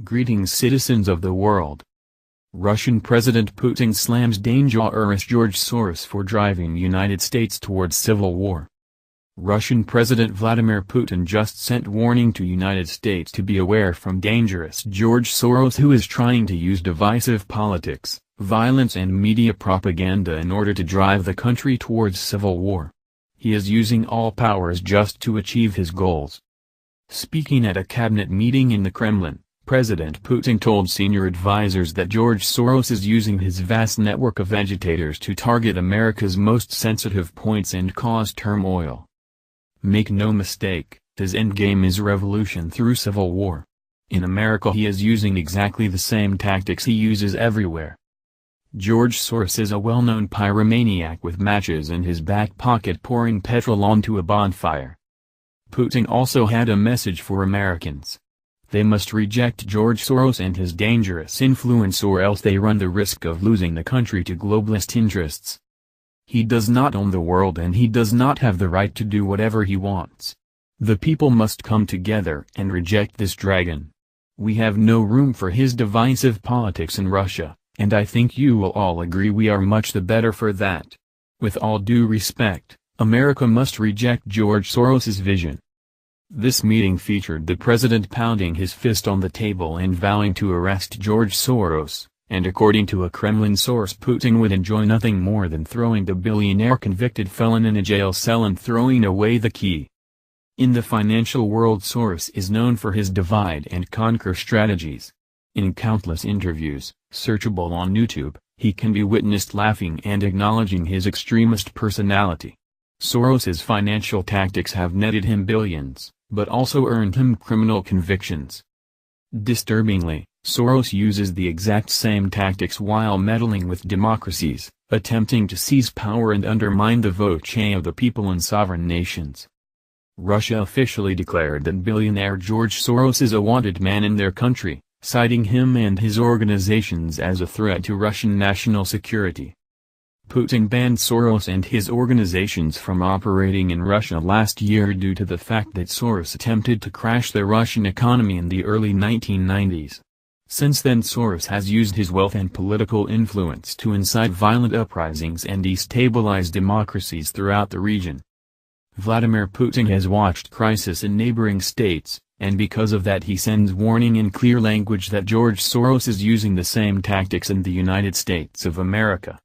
Greetings, citizens of the world. Russian President Putin slams dangerous George Soros for driving United States towards civil war. Russian President Vladimir Putin just sent warning to United States to be aware from dangerous George Soros, who is trying to use divisive politics, violence and media propaganda in order to drive the country towards civil war. He is using all powers just to achieve his goals. Speaking at a cabinet meeting in the Kremlin, President Putin told senior advisors that George Soros is using his vast network of agitators to target America's most sensitive points and cause turmoil. Make no mistake, his endgame is revolution through civil war. In America he is using exactly the same tactics he uses everywhere. George Soros is a well-known pyromaniac with matches in his back pocket pouring petrol onto a bonfire. Putin also had a message for Americans. They must reject George Soros and his dangerous influence, or else they run the risk of losing the country to globalist interests. He does not own the world and he does not have the right to do whatever he wants. The people must come together and reject this dragon. We have no room for his divisive politics in Russia, and I think you will all agree we are much the better for that. With all due respect, America must reject George Soros's vision. This meeting featured the president pounding his fist on the table and vowing to arrest George Soros, and according to a Kremlin source, Putin would enjoy nothing more than throwing the billionaire convicted felon in a jail cell and throwing away the key. In the financial world, Soros is known for his divide-and-conquer strategies. In countless interviews, searchable on YouTube, he can be witnessed laughing and acknowledging his extremist personality. Soros's financial tactics have netted him billions, but also earned him criminal convictions. Disturbingly, Soros uses the exact same tactics while meddling with democracies, attempting to seize power and undermine the vote of the people in sovereign nations. Russia officially declared that billionaire George Soros is a wanted man in their country, citing him and his organizations as a threat to Russian national security. Putin banned Soros and his organizations from operating in Russia last year due to the fact that Soros attempted to crash the Russian economy in the early 1990s. Since then, Soros has used his wealth and political influence to incite violent uprisings and destabilize democracies throughout the region. Vladimir Putin has watched crisis in neighboring states, and because of that he sends warning in clear language that George Soros is using the same tactics in the United States of America.